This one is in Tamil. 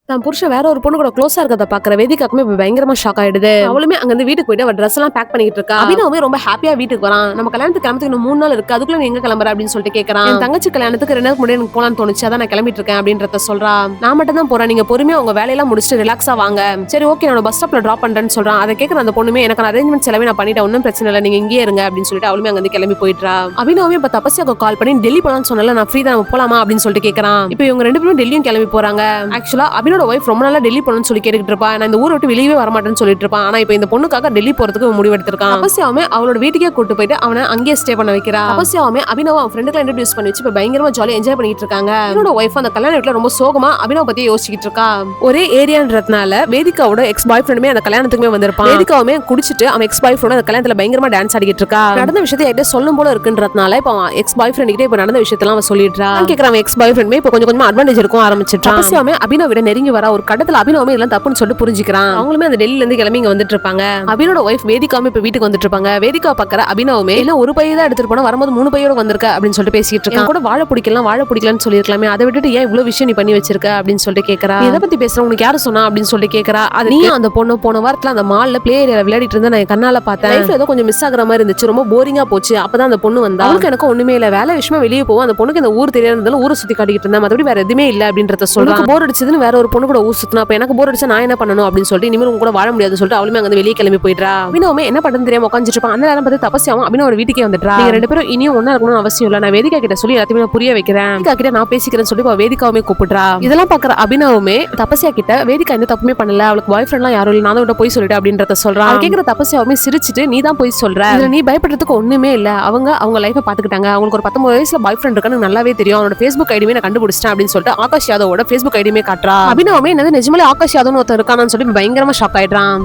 தான் புருஷன் வேற ஒரு பொண்ணு கூட க்ளோஸா இருக்கத பாக்குற வேதிகாக்குமே பயங்கரமா ஷாக் ஆயிடுது. அவளுமே அங்க இருந்து வீட்டுக்கு போயிட்டு அவ ட்ரெஸ் எல்லாம் பேக் பண்ணிட்டு இருக்கா. அபினவுமே ரொம்ப ஹாப்பியா வீட்டுக்கு வரான். நம்ம கல்யாணத்துக்கு கிளம்புறதுக்கு இன்னும் 3 நாள் இருக்கு, அதுக்குள்ள நீ எங்க கிளம்புற அப்படின்னு சொல்லிட்டு கேக்குறான். என் தங்கச்சி கல்யாணத்துக்கு 2 நாளுக்கு முன்னாடி எனக்கு போலான்னு தோணுச்சு, அதான் நான் கிளம்பிட்டு இருக்கேன் அப்படின்றத சொல்றா. நான் மட்டும் தான் போறேன், நீங்க பொறுமையா உங்க வேலையெல்லாம் முடிச்சுட்டு ரிலாக்ஸா வாங்க. சரி ஓகே, நான் பஸ் ஸ்டாப்ல டிராப் பண்றேன்னு சொல்றான். அதை கேக்குற அந்த பொண்ணுமே எனக்கு அரேஞ்ச்மெண்ட்ஸ் எல்லாமே நான் பண்ணிட்டேன், ஒன்னும் பிரச்சனை இல்லை, நீங்க இங்கேயே இருங்க அப்படின்னு சொல்லிட்டு அவளுமே அங்க இருந்து கிளம்பி போயிட்டா. அபினவுமே இப்ப தபஸ்யாக்கு கால் பண்ணி டெல்லி போலான்னு சொன்னல, நான் ஃப்ரீ தான், நம்ம போலாமா அப்படின்னு சொல்லிட்டு கேக்குறான். இப்போ இவங்க 2 பேரும் டெல்லியும் கிளம்பி போறாங்க. ஆக்சுவலா அபினோட ஒய்ஃப் ரொம்ப நாளா டெல்லி போகணும்னு சொல்லி கேட்டுட்டு இருப்பா. நான் இந்த ஊரை விட்டு வெளியவே வரமாட்டேன்னு சொல்லிட்டு இருப்பான். ஆனா இப்போ இந்த பொண்ணுக்காக டெல்லி போறதுக்கு முடிவு எடுத்திருக்கான். தபஸ்யாவுமே அவளோட வீட்டுக்கே கூட்டு போயிட்டு அவனை அங்கேயே ஸ்டே பண்ண வைக்கிறா. தபஸ்யாவுமே அபினவ அவன் ஃப்ரெண்டுக்கு இன்ட்ரோடியூஸ் பண்ணி வச்சு இப்ப பயங்கரமா ஜாலியா என்ஜாய் பண்ணிட்டு இருக்காங்க. என்னோட ஒய்ஃப் அந்த கல்யாண வீட்டுல ரொம்ப சோகமா அபினவ பத்தி யோசிச்சுட்டு இருக்கா. ஒரே ஏரியான்றதுனால வேதிகாவோட எக்ஸ் பாய் ஃப்ரெண்டுமே அந்த கல்யாணத்துக்குமே வந்திருப்பான். வேதிகாவுமே குடிச்சிட்டு அவன் எக்ஸ் பாய் ஃப்ரெண்ட் அந்த கல்யாணத்துல பயங்கரமா டான்ஸ் ஆடிட்டு இருக்கா. நடந்த விஷயத்தை என்கிட்ட சொல்லும் போல இருக்குன்றதுனால இப்போ எக்ஸ் பாய் ஃப்ரெண்ட் கிட்ட இப்ப நடந்த விஷயத்தெல்லாம் அவன் சொல்லிடுறா. கேக்குறான் எக்ஸ் பாய் ஃப்ரெண்டுமே இப்போ கொஞ்சம் கொஞ்சமா அட்வான்டேஜ் இருக்கும் ஆரம்பிச்சிட்டான். தபஸ்யாவுமே அபினவ விட நெருங்கி வரா. ஒரு கடத்துல அபினவுமே இதெல்லாம் தப்புன்னு சொல்லிட்டு புரிஞ்சுக்கிறான். அவங்களுமே அந்த டெல்லில இருந்து கிளம்பி இங்க வந்துட்டு இருப்பாங்க. அபினோட ஒய்ஃப் வேதிகாவுமே இப்ப வீட்டுக்கு வந்துட்டு இருப்பாங்க. வேதிகா பாக்குற அபினவுமே எல்லாம் ஒரு பைய தான் எடுத்துட்டு போனா, வரும்போது 3 பையோட வந்திருக்க அப்படின்னு சொல்லிட்டு பேசிட்டு இருக்கான். கூட வாழ பிடிக்கலன்னு சொல்லிருக்கலாமே, அதை விட்டுட்டு ஏன் இவ்வளவு விஷயம் நீ பண்ணி வச்சிருக்க அப்படின்னு சொல்லிட்டு கேக்குறா. எதை பத்தி பேசுற, உனக்கு யாரு சொன்னா அப்படின்னு சொல்லிட்டு கேக்குறா. அது நீ அந்த பொண்ணு போன வாரத்துல அந்த மால்ல பிளே ஏரியால விளையாடிட்டு இருந்தா நான் கண்ணால பார்த்தேன். லைஃப்ல ஏதோ கொஞ்சம் மிஸ் ஆகுற மாதிரி இருந்துச்சு, ரொம்ப போரிங்கா போச்சு. அப்பதான் அந்த பொண்ணு வந்தா. அவளுக்கு எனக்கு ஒண்ணுமே இல்ல, வேலை விஷயமா வெளியே போவோம். அந்த பொண்ணுக்கு இந்த ஊர் தெரியாததால ஊரை சுத்தி காட்டிட்டு இருந்தா, மத்தபடி வேற எதுவுமே இல்ல அப்படின்றத சொல்றான். போர் அடிச்சதுன்னு வேற ஒரு பொண்ணு கூட ஊர் சுத்தினா, அப்ப எனக்கு போர் அடிச்சா நான் என்ன பண்ணணும் அப்படின்னு சொல்லிட்டு இனிமேல் உங்க கூட வாழ முடியாதுன்னு சொல்லிட்டு அவளுமே அங்க வெளியே கிளம்பி போயிடுறா. அபினவுமே என்ன பண்றது தெரியாம உட்காந்துட்டு இருப்பான். அந்த நேரம் பார்த்து தபஸ்யாவும் அபினவோட வீட்டுக்கே வந்துட்டா. நீங்க 2 பேரும் இனியும் ஒண்ணா இருக்கணும்னு அவசியம் இல்ல, நான் வேதிகா கிட்ட சொல்லி எல்லாத்தையுமே நான் புரிய வைக்கிறேன், வேதிகா கிட்ட நான் பேசிக்கிறேன்னு சொல்லி வேதிகாவுமே கூப்பிடுறா. இதெல்லாம் பாக்குற அபினவுமே தபஸ்யா கிட்ட வேதிகா எந்த தப்புமே பண்ணல, அவளுக்கு பாய் ஃப்ரெண்ட்லாம் யாரும் இல்ல, நான் தான் போய் சொல்லிட்டு அப்படின்றத சொல்றான். அதை கேக்குற தபஸ்யாவுமே சிரிச்சிட்டு நீ தான் போய் சொல்ற, இதுல நீ பயப்படுறதுக்கு ஒண்ணுமே இல்ல, அவங்க லைஃபை பாத்துக்கிட்டாங்க, அவங்களுக்கு ஒரு 19 வயசுல பாய் ஃப்ரெண்ட் இருக்கான்னு நல்லாவே தெரியும், அவனோட Facebook ஐடியுமே நான் கண்டுபிடிச்சிட்டேன் அப்படின்னு சொல்லிட்டு ஆகாஷ் யாதவோட Facebook ஐடியுமே காட்டுறா. அபினவுமே என்னது நிஜமாலே ஆகாஷ் யாதவ்னு ஒருத்தர் இருக்கானு சொல்லி பயங்கரமா ஷாக் ஆயிடுறான்.